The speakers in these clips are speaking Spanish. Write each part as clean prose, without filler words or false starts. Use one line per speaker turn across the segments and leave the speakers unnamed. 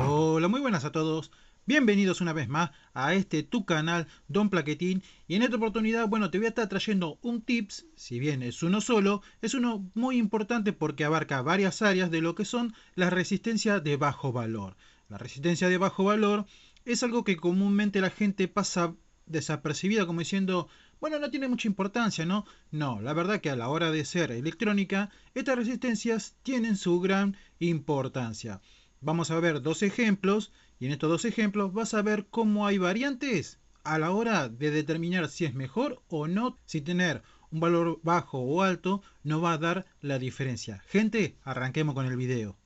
Hola, muy buenas a todos. Bienvenidos una vez más a tu canal Don Plaquetín. Y en esta oportunidad, bueno, te voy a estar trayendo un tips. Si bien es uno solo, es uno muy importante porque abarca varias áreas de lo que son las resistencias de bajo valor. La resistencia de bajo valor es algo que comúnmente la gente pasa desapercibida, como diciendo, bueno, no tiene mucha importancia, ¿no? No, la verdad que a la hora de ser electrónica, estas resistencias tienen su gran importancia. Vamos a ver dos ejemplos y en estos dos ejemplos vas a ver cómo hay variantes a la hora de determinar si es mejor o no. Si tener un valor bajo o alto no va a dar la diferencia. Gente, arranquemos con el video.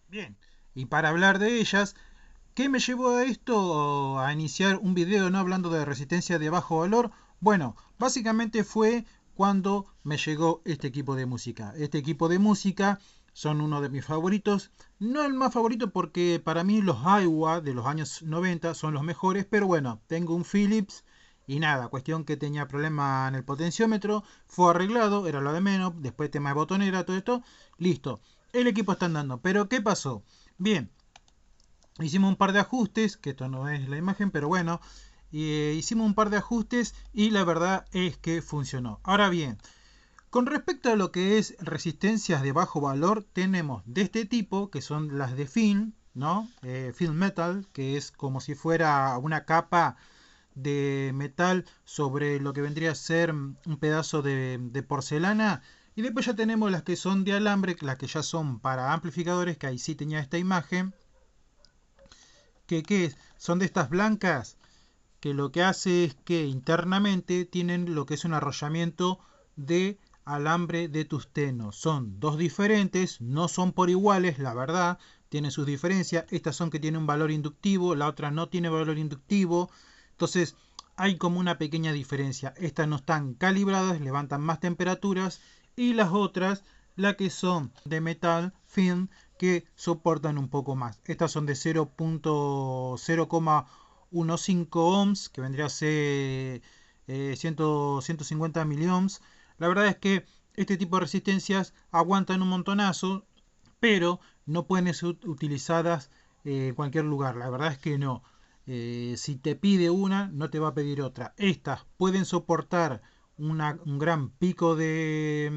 Bien, y para hablar de ellas, ¿qué me llevó a esto, a iniciar un video no hablando de resistencia de bajo valor? Bueno, básicamente fue cuando me llegó este equipo de música. Este equipo de música son uno de mis favoritos. No el más favorito porque para mí los Aiwa de los años 90 son los mejores, pero bueno, tengo un Philips y nada, cuestión que tenía problema en el potenciómetro, fue arreglado, era lo de menos, después tema de botonera, todo esto, listo. El equipo está andando, pero ¿qué pasó? Bien, hicimos un par de ajustes, que esto no es la imagen, pero bueno, hicimos un par de ajustes y la verdad es que funcionó. Ahora bien, con respecto a lo que es resistencias de bajo valor, tenemos de este tipo, que son las de film, ¿no? Film metal, que es como si fuera una capa de metal sobre lo que vendría a ser un pedazo de porcelana. Y después ya tenemos las que son de alambre, las que ya son para amplificadores, que ahí sí tenía esta imagen. ¿Qué es? Son de estas blancas que lo que hace es que internamente tienen lo que es un arrollamiento de alambre de tungsteno. Son dos diferentes, no son por iguales, la verdad, tienen sus diferencias. Estas son que tienen un valor inductivo, la otra no tiene valor inductivo. Entonces hay como una pequeña diferencia. Estas no están calibradas, levantan más temperaturas y las otras, las que son de metal film, que soportan un poco más. Estas son de 0.15 ohms, que vendría a ser 150 miliohms. La verdad es que este tipo de resistencias aguantan un montonazo, pero no pueden ser utilizadas en cualquier lugar. La verdad es que no. Si te pide una, no te va a pedir otra. Estas pueden soportar un gran pico de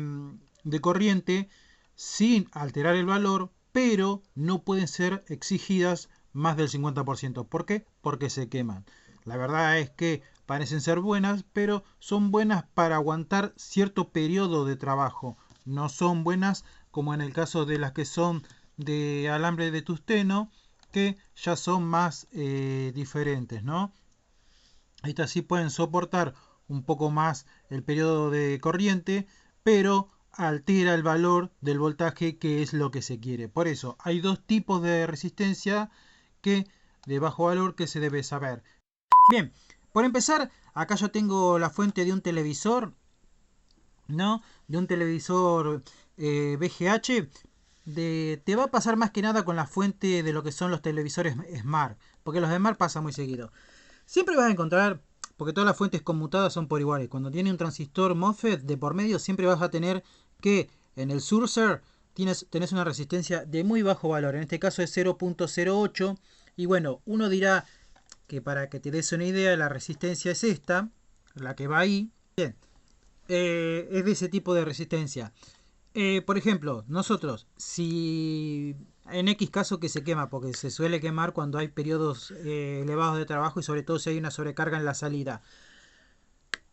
corriente sin alterar el valor, pero no pueden ser exigidas más del 50%. ¿Por qué? Porque se queman. La verdad es que parecen ser buenas, pero son buenas para aguantar cierto periodo de trabajo. No son buenas como en el caso de las que son de alambre de tungsteno, que ya son más diferentes, ¿no? Estas sí pueden soportar un poco más el periodo de corriente, pero altera el valor del voltaje, que es lo que se quiere. Por eso hay dos tipos de resistencia que de bajo valor que se debe saber. Bien, por empezar, acá yo tengo la fuente de un televisor, ¿no? De un televisor VGH. Te va a pasar más que nada con la fuente de lo que son los televisores Smart, porque los Smart pasan muy seguido. Siempre vas a encontrar, porque todas las fuentes conmutadas son por iguales. Cuando tiene un transistor MOSFET de por medio, siempre vas a tener que en el sourcer tenés una resistencia de muy bajo valor. En este caso es 0.08. Y bueno, uno dirá que para que te des una idea, la resistencia es esta, la que va ahí. Bien, es de ese tipo de resistencia. Por ejemplo, nosotros, si en X caso que se quema, porque se suele quemar cuando hay periodos elevados de trabajo y sobre todo si hay una sobrecarga en la salida,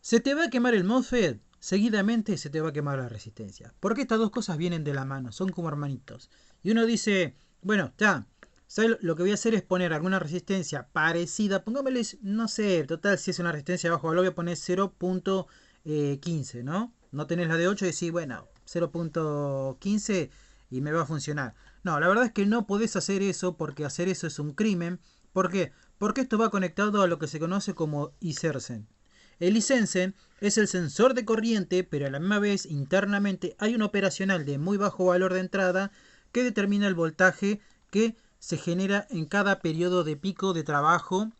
se te va a quemar el MOSFET, seguidamente se te va a quemar la resistencia. Porque estas dos cosas vienen de la mano, son como hermanitos. Y uno dice, bueno, ya, ¿sabes? Lo que voy a hacer es poner alguna resistencia parecida, pongámosles, no sé, total, si es una resistencia bajo valor, voy a poner 0.15, ¿no? No tenés la de 8 y decís, bueno, 0.15 y me va a funcionar. No, la verdad es que no podés hacer eso, porque hacer eso es un crimen. ¿Por qué? Porque esto va conectado a lo que se conoce como iSense. El iSense es el sensor de corriente, pero a la misma vez internamente hay un operacional de muy bajo valor de entrada que determina el voltaje que se genera en cada periodo de pico de trabajo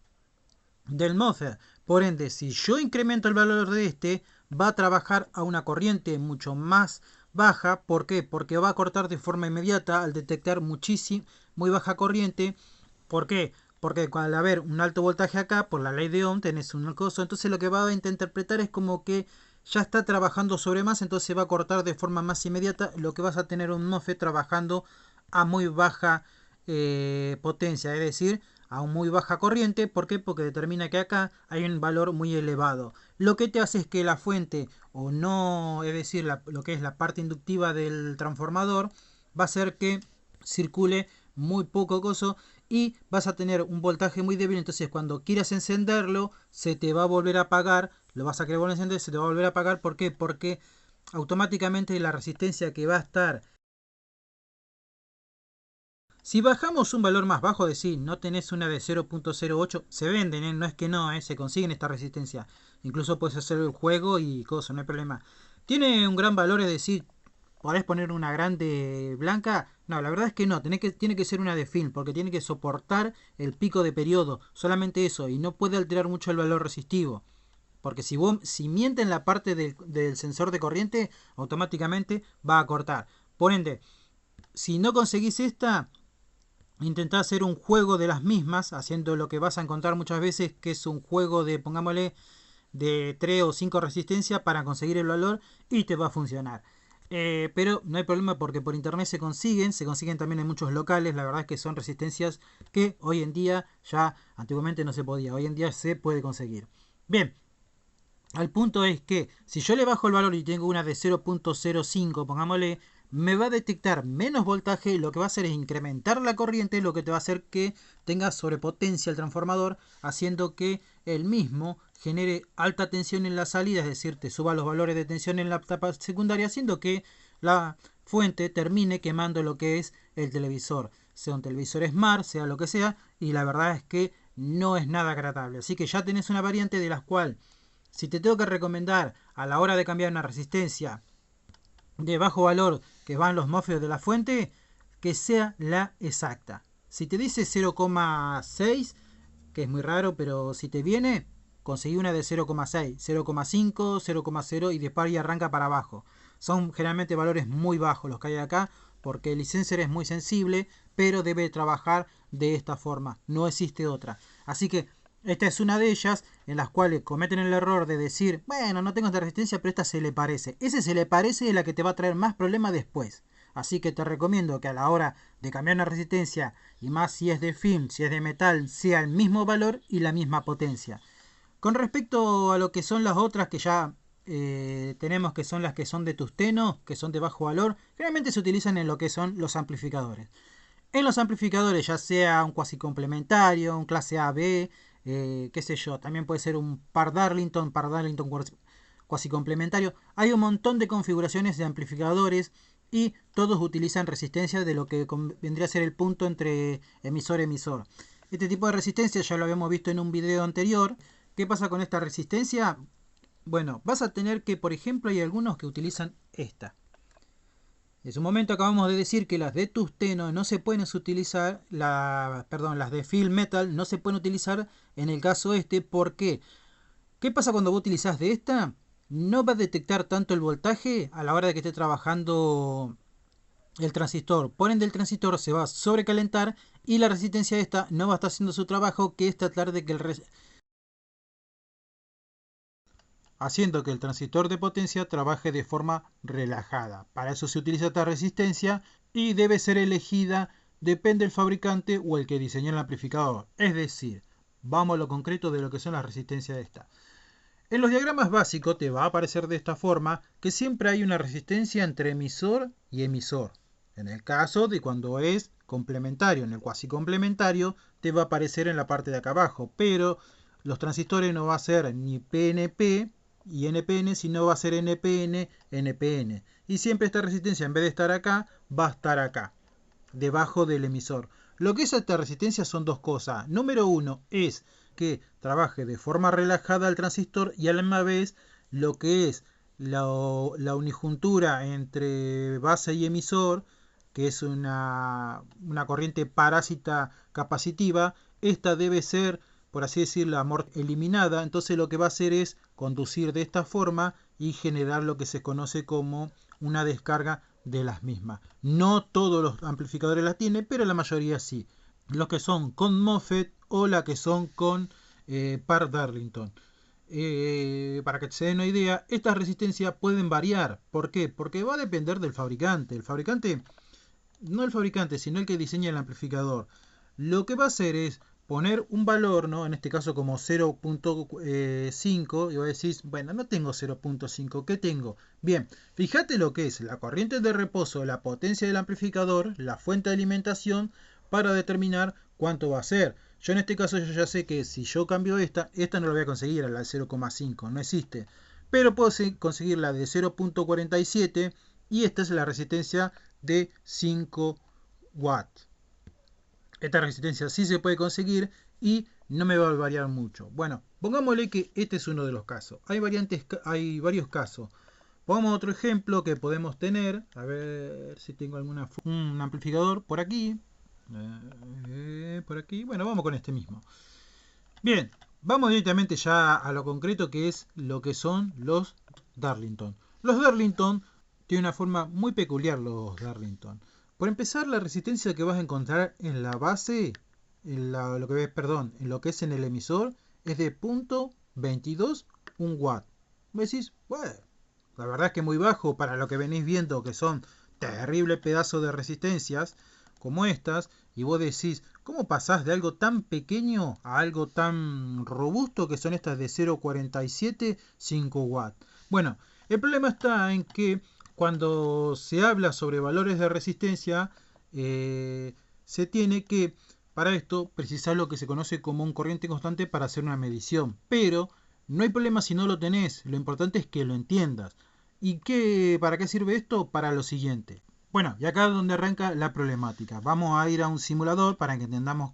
del MOSFET. Por ende, si yo incremento el valor de este, va a trabajar a una corriente mucho más baja. ¿Por qué? Porque va a cortar de forma inmediata al detectar muy baja corriente. ¿Por qué? Porque al haber un alto voltaje acá, por la ley de Ohm, tenés un coso. Entonces lo que va a interpretar es como que ya está trabajando sobre más, entonces va a cortar de forma más inmediata. Lo que vas a tener un MOSFET trabajando a muy baja potencia, es decir, a muy baja corriente. ¿Por qué? Porque determina que acá hay un valor muy elevado. Lo que te hace es que la fuente, o no, es decir, lo que es la parte inductiva del transformador, va a hacer que circule muy poco coso y vas a tener un voltaje muy débil. Entonces cuando quieras encenderlo se te va a volver a apagar, lo vas a querer volver a encender, se te va a volver a apagar. ¿Por qué? Porque automáticamente la resistencia que va a estar, si bajamos un valor más bajo, decir, no tenés una de 0.08, se venden, no es que no, se consiguen esta resistencia. Incluso puedes hacer el juego y cosas, no hay problema. Tiene un gran valor, es decir, ¿podés poner una grande blanca? No, la verdad es que no, tiene que ser una de film, porque tiene que soportar el pico de periodo, solamente eso, y no puede alterar mucho el valor resistivo. Porque si miente en la parte del sensor de corriente, automáticamente va a cortar. Por ende, si no conseguís esta, intentá hacer un juego de las mismas, haciendo lo que vas a encontrar muchas veces, que es un juego de, pongámosle, de 3 o 5 resistencias para conseguir el valor y te va a funcionar. Pero no hay problema porque por internet se consiguen también en muchos locales. La verdad es que son resistencias que hoy en día, ya antiguamente no se podía, hoy en día se puede conseguir. Bien, al punto es que si yo le bajo el valor y tengo una de 0.05, pongámosle, me va a detectar menos voltaje. Lo que va a hacer es incrementar la corriente, lo que te va a hacer que tenga sobrepotencia el transformador, haciendo que el mismo genere alta tensión en la salida, es decir, te suba los valores de tensión en la etapa secundaria, haciendo que la fuente termine quemando lo que es el televisor, sea un televisor Smart, sea lo que sea, y la verdad es que no es nada agradable. Así que ya tenés una variante de las cuales, si te tengo que recomendar a la hora de cambiar una resistencia de bajo valor que van los MOSFET de la fuente, que sea la exacta. Si te dice 0,6, que es muy raro, pero si te viene, conseguí una de 0,6, 0,5, 0,0 y después ahí arranca para abajo. Son generalmente valores muy bajos los que hay acá, porque el sensor es muy sensible, pero debe trabajar de esta forma, no existe otra. Así que esta es una de ellas en las cuales cometen el error de decir, bueno, no tengo esta resistencia, pero esta se le parece. Ese se le parece es la que te va a traer más problemas después. Así que te recomiendo que a la hora de cambiar una resistencia, y más si es de film, si es de metal, sea el mismo valor y la misma potencia. Con respecto a lo que son las otras que ya tenemos, que son las que son de tungsteno, que son de bajo valor, generalmente se utilizan en lo que son los amplificadores. En los amplificadores, ya sea un cuasi complementario, un clase A, B, qué sé yo, también puede ser un par Darlington cuasi complementario. Hay un montón de configuraciones de amplificadores y todos utilizan resistencia de lo que vendría a ser el punto entre emisor-emisor. Este tipo de resistencia ya lo habíamos visto en un video anterior. ¿Qué pasa con esta resistencia? Bueno, vas a tener que, por ejemplo, hay algunos que utilizan esta. En su momento acabamos de decir que las de tungsteno no se pueden utilizar, las de film metal no se pueden utilizar en el caso este. ¿Por qué? ¿Qué pasa cuando vos utilizás de esta? No va a detectar tanto el voltaje a la hora de que esté trabajando el transistor. Por ende el transistor se va a sobrecalentar y la resistencia de esta no va a estar haciendo su trabajo, que es tratar de que haciendo que el transistor de potencia trabaje de forma relajada. Para eso se utiliza esta resistencia y debe ser elegida, depende del fabricante o el que diseñó el amplificador. Es decir, vamos a lo concreto de lo que son las resistencias de esta. En los diagramas básicos te va a aparecer de esta forma que siempre hay una resistencia entre emisor y emisor. En el caso de cuando es complementario, en el cuasi complementario te va a aparecer en la parte de acá abajo, pero los transistores no va a ser ni PNP y NPN, sino va a ser NPN, NPN. Y siempre esta resistencia, en vez de estar acá, va a estar acá, debajo del emisor. Lo que es esta resistencia son dos cosas. Número uno es que trabaje de forma relajada el transistor, y a la misma vez lo que es la unijuntura entre base y emisor, que es una corriente parásita capacitiva, esta debe ser por así decirlo, eliminada, entonces lo que va a hacer es conducir de esta forma y generar lo que se conoce como una descarga de las mismas. No todos los amplificadores la tienen, pero la mayoría sí. Los que son con MOSFET o la que son con par Darlington. Para que se den una idea, estas resistencias pueden variar. ¿Por qué? Porque va a depender del fabricante. El fabricante, no el fabricante, sino el que diseña el amplificador. Lo que va a hacer es poner un valor, ¿no? En este caso como 0.5, y vos decís, bueno, no tengo 0.5, ¿qué tengo? Bien, fíjate lo que es la corriente de reposo, la potencia del amplificador, la fuente de alimentación, para determinar cuánto va a ser. Yo en este caso yo ya sé que si yo cambio esta no la voy a conseguir a la de 0.5, no existe. Pero puedo conseguir la de 0.47 y esta es la resistencia de 5 watts. Esta resistencia sí se puede conseguir y no me va a variar mucho. Bueno, pongámosle que este es uno de los casos. Hay varios casos. Pongamos otro ejemplo que podemos tener. A ver si tengo un amplificador por aquí. Por aquí. Bueno, vamos con este mismo. Bien, vamos directamente ya a lo concreto, que es lo que son los Darlington. Los Darlington tienen una forma muy peculiar, los Darlington. Por empezar, la resistencia que vas a encontrar en la base, en lo que es en el emisor, es de .22 watt. ¿Me decís? Bueno, la verdad es que muy bajo para lo que venís viendo, que son terribles pedazos de resistencias como estas, y vos decís, ¿cómo pasás de algo tan pequeño a algo tan robusto que son estas de 0.47, 5 watts? Bueno, el problema está en que cuando se habla sobre valores de resistencia, se tiene que, para esto, precisar lo que se conoce como un corriente constante para hacer una medición. Pero no hay problema si no lo tenés, lo importante es que lo entiendas. ¿Y para qué sirve esto? Para lo siguiente. Bueno, y acá es donde arranca la problemática. Vamos a ir a un simulador para que entendamos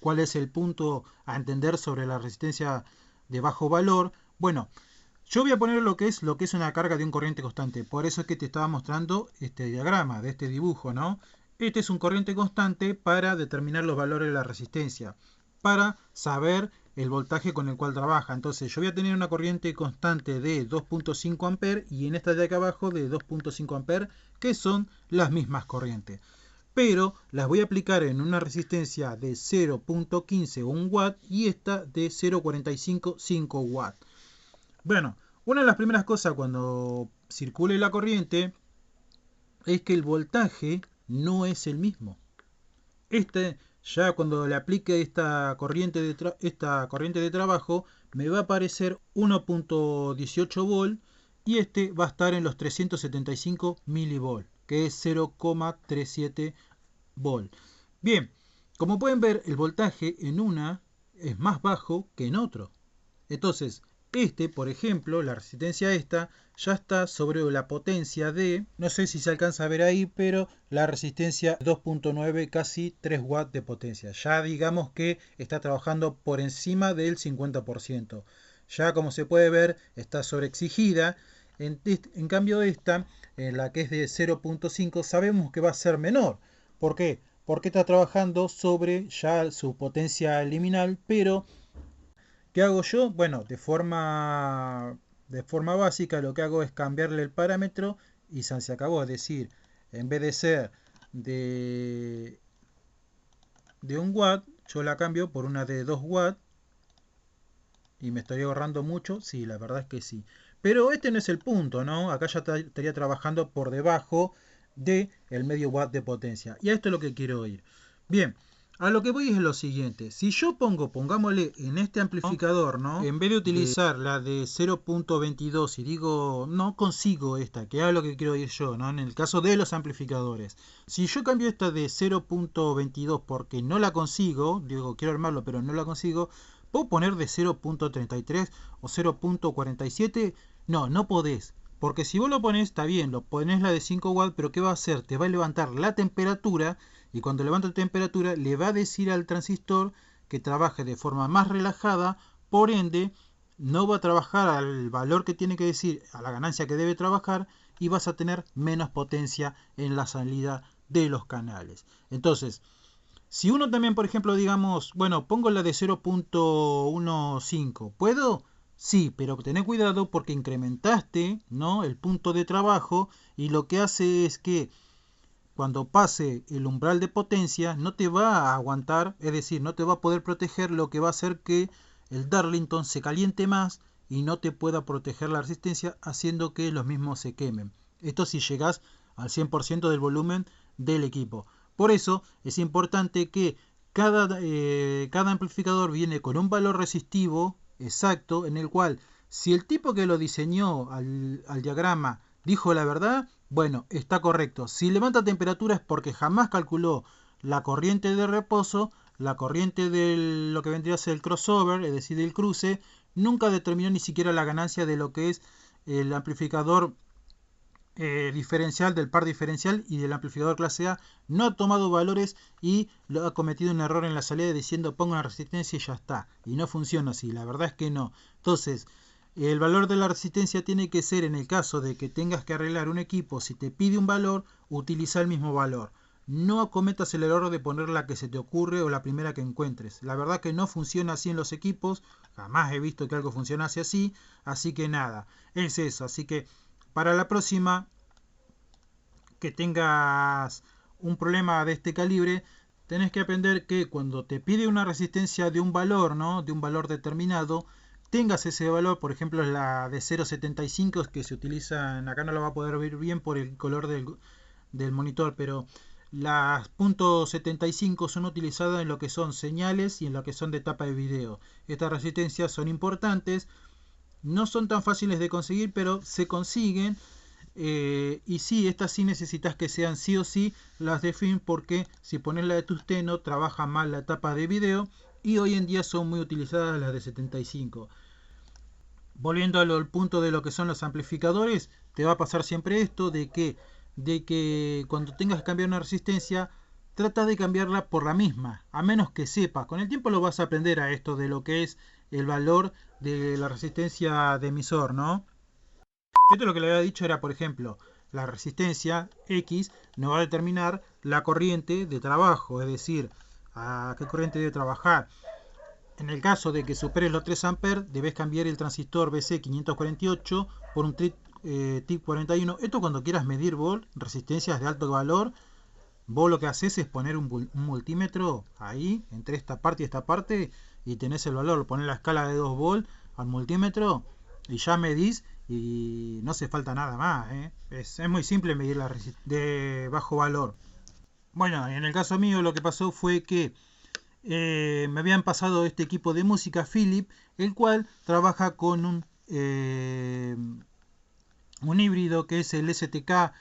cuál es el punto a entender sobre la resistencia de bajo valor. Bueno, yo voy a poner lo que es una carga de un corriente constante. Por eso es que te estaba mostrando este diagrama, de este dibujo, ¿no? Este es un corriente constante para determinar los valores de la resistencia, para saber el voltaje con el cual trabaja. Entonces yo voy a tener una corriente constante de 2.5 amperes y en esta de acá abajo de 2.5 amperes, que son las mismas corrientes. Pero las voy a aplicar en una resistencia de 0.15 o 1 watt y esta de 0.45 5 watt. Bueno, una de las primeras cosas cuando circule la corriente es que el voltaje no es el mismo. Ya cuando le aplique esta corriente de trabajo, me va a aparecer 1.18 volt y este va a estar en los 375 milivolt, que es 0.37 volt. Bien, como pueden ver, el voltaje en una es más bajo que en otro. Entonces, por ejemplo, la resistencia esta, ya está sobre la potencia de, no sé si se alcanza a ver ahí, pero la resistencia 2.9, casi 3 watts de potencia. Ya digamos que está trabajando por encima del 50%. Ya como se puede ver, está sobreexigida. En cambio esta, en la que es de 0.5, sabemos que va a ser menor. ¿Por qué? Porque está trabajando sobre ya su potencia liminal, pero ¿qué hago yo? Bueno, de forma básica lo que hago es cambiarle el parámetro y se acabó. Es decir, en vez de ser de 1 watt, yo la cambio por una de 2 watts y me estoy ahorrando mucho. Sí, la verdad es que sí. Pero este no es el punto, ¿no? Acá ya estaría trabajando por debajo del medio watt de potencia. Y a esto es lo que quiero ir. Bien. A lo que voy es lo siguiente, si yo pongámosle en este amplificador, ¿no? En vez de utilizar la de 0.22 y digo, no consigo esta, que es lo que quiero ir yo, ¿no? En el caso de los amplificadores. Si yo cambio esta de 0.22 porque no la consigo, digo, quiero armarlo pero no la consigo, ¿puedo poner de 0.33 o 0.47? No, no podés. Porque si vos lo pones, está bien, lo pones la de 5 watts, pero ¿qué va a hacer? Te va a levantar la temperatura. Y cuando levanta la temperatura le va a decir al transistor que trabaje de forma más relajada, por ende no va a trabajar al valor que tiene que decir, a la ganancia que debe trabajar, y vas a tener menos potencia en la salida de los canales. Entonces, Si uno también, por ejemplo, digamos, bueno, pongo la de 0.15, ¿puedo? Sí, pero ten cuidado porque incrementaste, ¿no? El punto de trabajo y lo que hace es que cuando pase el umbral de potencia no te va a aguantar, es decir, no te va a poder proteger, lo que va a hacer que el Darlington se caliente más y no te pueda proteger la resistencia, haciendo que los mismos se quemen. Esto si llegas al 100% del volumen del equipo. Por eso es importante que cada amplificador viene con un valor resistivo exacto en el cual si el tipo que lo diseñó al diagrama dijo la verdad, bueno, está correcto. Si levanta temperatura es porque jamás calculó la corriente de reposo, la corriente de lo que vendría a ser el crossover, es decir, el cruce, nunca determinó ni siquiera la ganancia de lo que es el amplificador diferencial del par diferencial y del amplificador clase A. No ha tomado valores y lo ha cometido un error en la salida diciendo pongo una resistencia y ya está. Y no funciona así, la verdad es que no. Entonces, el valor de la resistencia tiene que ser, en el caso de que tengas que arreglar un equipo, si te pide un valor, utiliza el mismo valor. No cometas el error de poner la que se te ocurre o la primera que encuentres. La verdad que no funciona así en los equipos. Jamás he visto que algo funcionase así. Así que nada, es eso. Así que para la próxima que tengas un problema de este calibre, tenés que aprender que cuando te pide una resistencia de un valor, ¿no? De un valor determinado, tengas ese valor. Por ejemplo, la de 0.75 que se utiliza, acá no lo va a poder ver bien por el color del monitor, pero las .75 son utilizadas en lo que son señales y en lo que son de tapa de video. Estas resistencias son importantes, no son tan fáciles de conseguir, pero se consiguen. Y sí, estas sí necesitas que sean sí o sí las de film, porque si pones la de tungsteno trabaja mal la tapa de video y hoy en día son muy utilizadas las de 75. Volviendo al punto de lo que son los amplificadores, te va a pasar siempre esto de que cuando tengas que cambiar una resistencia, trata de cambiarla por la misma, a menos que sepas. Con el tiempo lo vas a aprender a esto de lo que es el valor de la resistencia de emisor, ¿no? Esto lo que le había dicho era, por ejemplo, la resistencia X nos va a determinar la corriente de trabajo, es decir, a qué corriente debe trabajar. En el caso de que superes los 3 A, debes cambiar el transistor BC548 por un TIP 41. Esto cuando quieras medir resistencias de alto valor, vos lo que haces es poner un multímetro ahí, entre esta parte y esta parte, y tenés el valor, pones la escala de 2 volt al multímetro y ya medís y no hace falta nada más. Es muy simple medir la resistencia de bajo valor. Bueno, en el caso mío lo que pasó fue que me habían pasado este equipo de música Philip, el cual trabaja con un híbrido que es el STK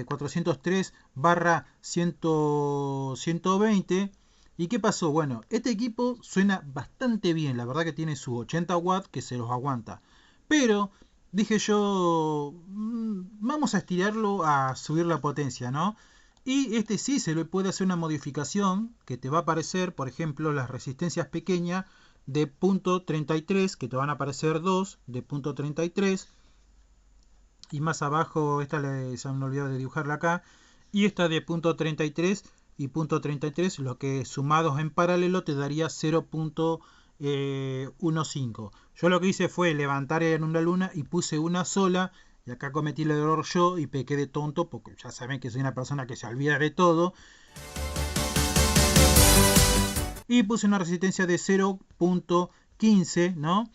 403 barra 120. ¿Y qué pasó? Bueno, este equipo suena bastante bien, la verdad que tiene sus 80 watts que se los aguanta. Pero dije yo, vamos a estirarlo a subir la potencia, ¿no? Y este sí se le puede hacer una modificación que te va a aparecer, por ejemplo, las resistencias pequeñas de punto 33, que te van a aparecer dos de punto 33. Y más abajo, esta se me olvidó de dibujarla acá. Y esta de punto 33 y punto 33, lo que sumados en paralelo te daría 0.15. Yo lo que hice fue levantar en una luna y puse una sola. Y acá cometí el error yo y pequé de tonto, porque ya saben que soy una persona que se olvida de todo. Y puse una resistencia de 0.15, ¿no?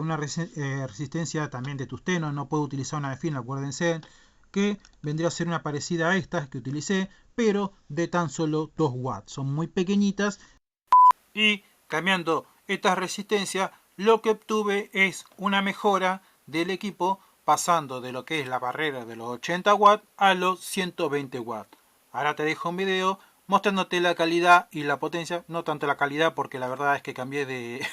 Una resistencia también de tungsteno, no puedo utilizar una de fin, acuérdense, que vendría a ser una parecida a estas que utilicé, pero de tan solo 2 watts. Son muy pequeñitas. Y cambiando estas resistencias, lo que obtuve es una mejora del equipo, pasando de lo que es la barrera de los 80 watts a los 120 watts. Ahora te dejo un video mostrándote la calidad y la potencia, no tanto la calidad porque la verdad es que cambié de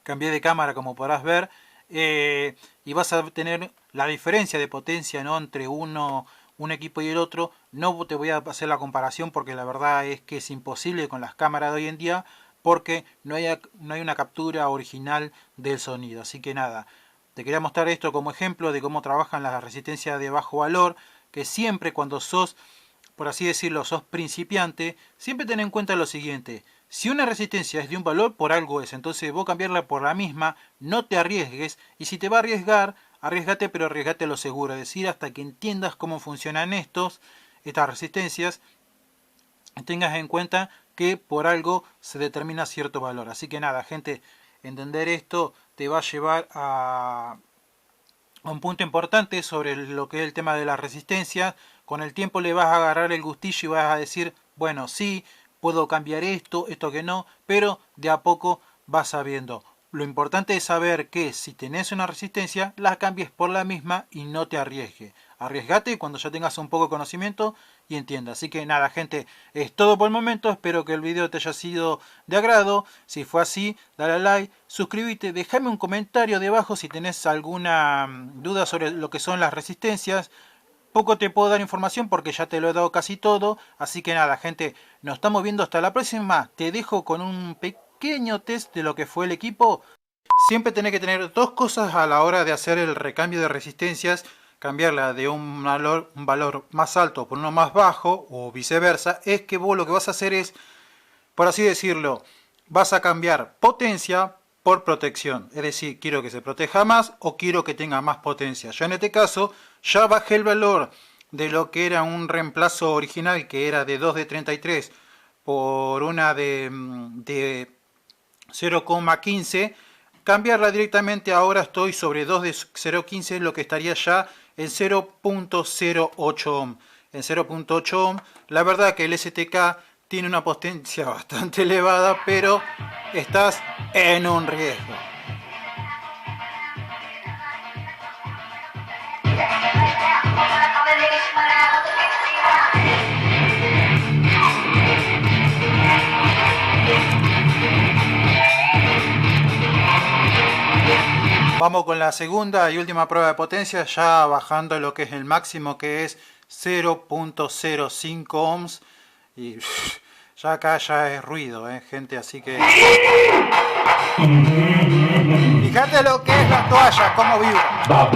cambié de cámara, como podrás ver, y vas a tener la diferencia de potencia, ¿no?, entre un equipo y el otro. No te voy a hacer la comparación porque la verdad es que es imposible con las cámaras de hoy en día, porque no hay una captura original del sonido. Así que nada, te quería mostrar esto como ejemplo de cómo trabajan las resistencias de bajo valor, que siempre cuando sos por así decirlo, sos principiante, siempre ten en cuenta lo siguiente. Si una resistencia es de un valor, por algo es. Entonces vos cambiarla por la misma, no te arriesgues. Y si te va a arriesgar, arriesgate, pero arriesgate a lo seguro. Es decir, hasta que entiendas cómo funcionan estas resistencias, tengas en cuenta que por algo se determina cierto valor. Así que nada, gente, entender esto te va a llevar a un punto importante sobre lo que es el tema de las resistencias. Con el tiempo le vas a agarrar el gustillo y vas a decir, bueno, sí, puedo cambiar esto que no, pero de a poco vas sabiendo. Lo importante es saber que si tenés una resistencia, la cambies por la misma y no te arriesgues. Arriesgate cuando ya tengas un poco de conocimiento y entiendas. Así que nada, gente, es todo por el momento. Espero que el video te haya sido de agrado. Si fue así, dale a like, suscríbete, déjame un comentario debajo si tenés alguna duda sobre lo que son las resistencias. Poco te puedo dar información porque ya te lo he dado casi todo. Así que nada, gente, nos estamos viendo hasta la próxima. Te dejo con un pequeño test de lo que fue el equipo. Siempre tenés que tener dos cosas a la hora de hacer el recambio de resistencias. Cambiarla de un valor más alto por uno más bajo o viceversa. Es que vos lo que vas a hacer es, por así decirlo, vas a cambiar potencia por protección. Es decir, quiero que se proteja más o quiero que tenga más potencia. Yo en este caso ya bajé el valor de lo que era un reemplazo original, que era de 2 de 33 por una de 0,15. Cambiarla directamente, ahora estoy sobre 2 de 0,15, lo que estaría ya en 0.08 ohm. En 0.8 ohm, la verdad que el STK tiene una potencia bastante elevada, pero estás en un riesgo. Vamos con la segunda y última prueba de potencia, ya bajando lo que es el máximo, que es 0.05 ohms. Y ya acá ya es ruido, gente, así que... Fíjate lo que es la toalla, cómo vibra.